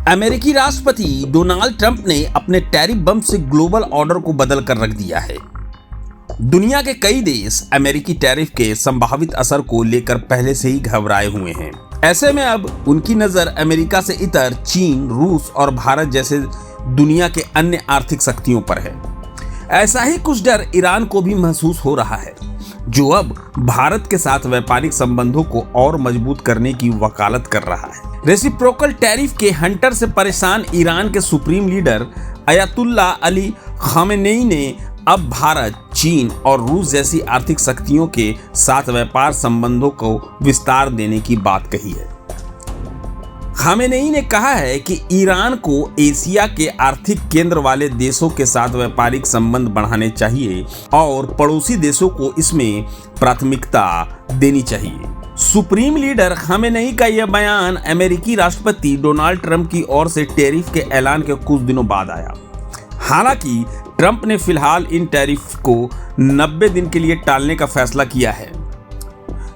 अमेरिकी राष्ट्रपति Donald Trump ने अपने टैरिफ बम से ग्लोबल ऑर्डर को बदल कर रख दिया है। दुनिया के कई देश अमेरिकी टैरिफ के संभावित असर को लेकर पहले से ही घबराए हुए हैं। ऐसे में अब उनकी नजर अमेरिका से इतर चीन, रूस और भारत जैसे दुनिया के अन्य आर्थिक शक्तियों पर है। ऐसा ही कुछ डर ईरान को भी महसूस हो रहा है, जो अब भारत के साथ व्यापारिक संबंधों को और मजबूत करने की वकालत कर रहा है। रेसिप्रोकल टैरिफ के हंटर से परेशान ईरान के supreme leader Ayatollah Ali Khamenei ने अब भारत, चीन और रूस जैसी आर्थिक शक्तियों के साथ व्यापार संबंधों को विस्तार देने की बात कही है। खामेनेई ने कहा है कि ईरान को एशिया के आर्थिक केंद्र वाले देशों के साथ व्यापारिक संबंध बढ़ाने चाहिए और पड़ोसी देशों को इसमें प्राथमिकता देनी चाहिए। सुप्रीम लीडर खामेनेई का यह बयान अमेरिकी राष्ट्रपति डोनाल्ड ट्रंप की ओर से टैरिफ के ऐलान के कुछ दिनों बाद आया। हालांकि ट्रंप ने फिलहाल इन टैरिफ को 90 दिन के लिए टालने का फैसला किया है।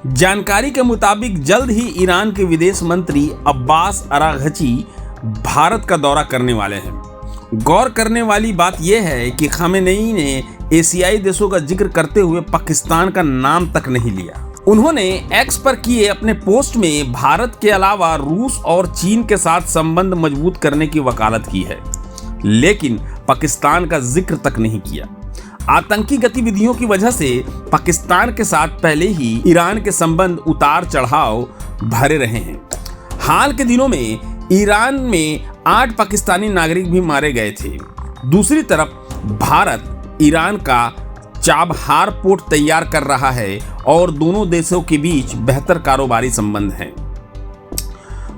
जानकारी के मुताबिक जल्द ही ईरान के विदेश मंत्री अब्बास अरागची भारत का दौरा करने वाले हैं। गौर करने वाली बात यह है कि खामेनेई ने एशियाई देशों का जिक्र करते हुए पाकिस्तान का नाम तक नहीं लिया। उन्होंने एक्स पर किए अपने पोस्ट में भारत के अलावा रूस और चीन के साथ संबंध मजबूत करने की वकालत की है, लेकिन पाकिस्तान का जिक्र तक नहीं किया। आतंकी गतिविधियों की वजह से पाकिस्तान के साथ पहले ही ईरान के संबंध उतार चढ़ाव भरे रहे हैं। हाल के दिनों में ईरान में 8 पाकिस्तानी नागरिक भी मारे गए थे। दूसरी तरफ भारत ईरान का चाबहार पोर्ट तैयार कर रहा है और दोनों देशों के बीच बेहतर कारोबारी संबंध हैं।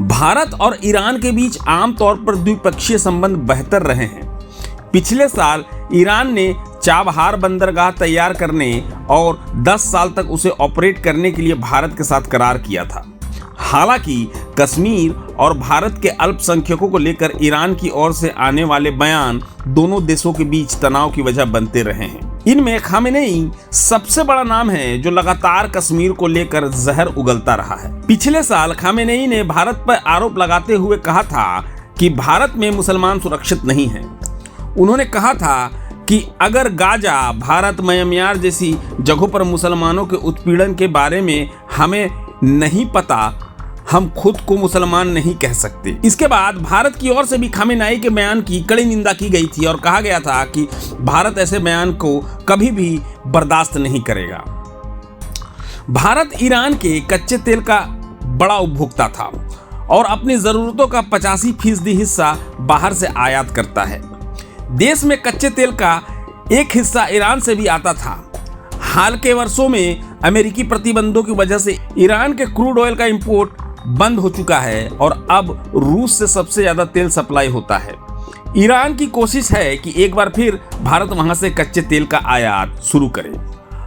भारत और ईरान के बीच आमतौर पर द्विपक्षीय संबंध बेहतर रहे हैं। पिछले साल ईरान ने चाबहार बंदरगाह तैयार करने और 10 साल तक उसे ऑपरेट करने के लिए भारत के साथ करार किया था। हालांकि कश्मीर और भारत के अल्पसंख्यकों को लेकर ईरान की ओर से आने वाले बयान दोनों देशों के बीच तनाव की वजह बनते रहे हैं। इनमें खामेनेई सबसे बड़ा नाम है, जो लगातार कश्मीर को लेकर जहर उगलता रहा है। पिछले साल खामेनेई ने भारत पर आरोप लगाते हुए कहा था कि भारत में मुसलमान सुरक्षित नहीं हैं। उन्होंने कहा था कि अगर गाजा, भारत, म्यांमार जैसी जगहों पर मुसलमानों के उत्पीड़न के बारे में हमें नहीं पता, हम खुद को मुसलमान नहीं कह सकते। इसके बाद भारत की ओर से भी खामेनेई के बयान की कड़ी निंदा की गई थी और कहा गया था कि भारत ऐसे बयान को कभी भी बर्दाश्त नहीं करेगा। भारत ईरान के कच्चे तेल का बड़ा उपभोक्ता था और अपनी जरूरतों का 85% हिस्सा बाहर से आयात करता है। देश में कच्चे तेल का एक हिस्सा ईरान से भी आता था। हाल के वर्षों में अमेरिकी प्रतिबंधों की वजह से ईरान के क्रूड ऑयल का इंपोर्ट बंद हो चुका है और अब रूस से सबसे ज्यादा तेल सप्लाई होता है। ईरान की कोशिश है कि एक बार फिर भारत वहां से कच्चे तेल का आयात शुरू करे।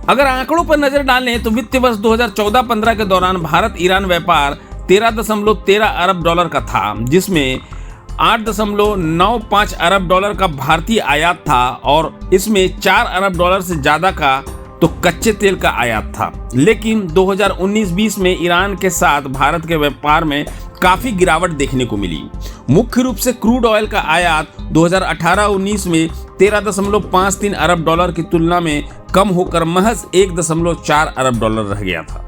अगर आंकड़ों पर नजर डालें तो वित्तीय वर्ष 2014-15 के दौरान भारत ईरान व्यापार 13.13 अरब डॉलर का था, जिसमें 8.95 अरब डॉलर का भारतीय आयात था और इसमें 4 अरब डॉलर से ज्यादा का तो कच्चे तेल का आयात था। लेकिन 2019-20 में ईरान के साथ भारत के व्यापार में काफी गिरावट देखने को मिली। मुख्य रूप से क्रूड ऑयल का आयात 2018-19 में 13.53 अरब डॉलर की तुलना में कम होकर महज 1.4 अरब डॉलर रह गया था।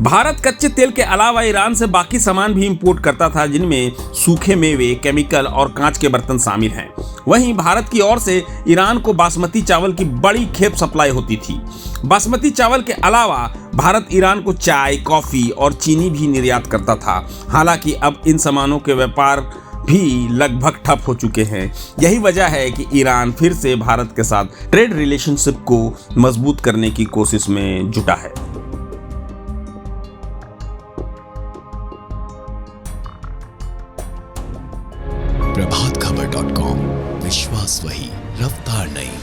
भारत कच्चे तेल के अलावा ईरान से बाकी सामान भी इंपोर्ट करता था, जिनमें सूखे मेवे, केमिकल और कांच के बर्तन शामिल हैं। वहीं भारत की ओर से ईरान को बासमती चावल की बड़ी खेप सप्लाई होती थी। बासमती चावल के अलावा भारत ईरान को चाय, कॉफी और चीनी भी निर्यात करता था। हालांकि अब इन सामानों के व्यापार भी लगभग ठप हो चुके हैं। यही वजह है कि ईरान फिर से भारत के साथ ट्रेड रिलेशनशिप को मजबूत करने की कोशिश में जुटा है। प्रभातखबर.com, विश्वास वही, रफ्तार नहीं।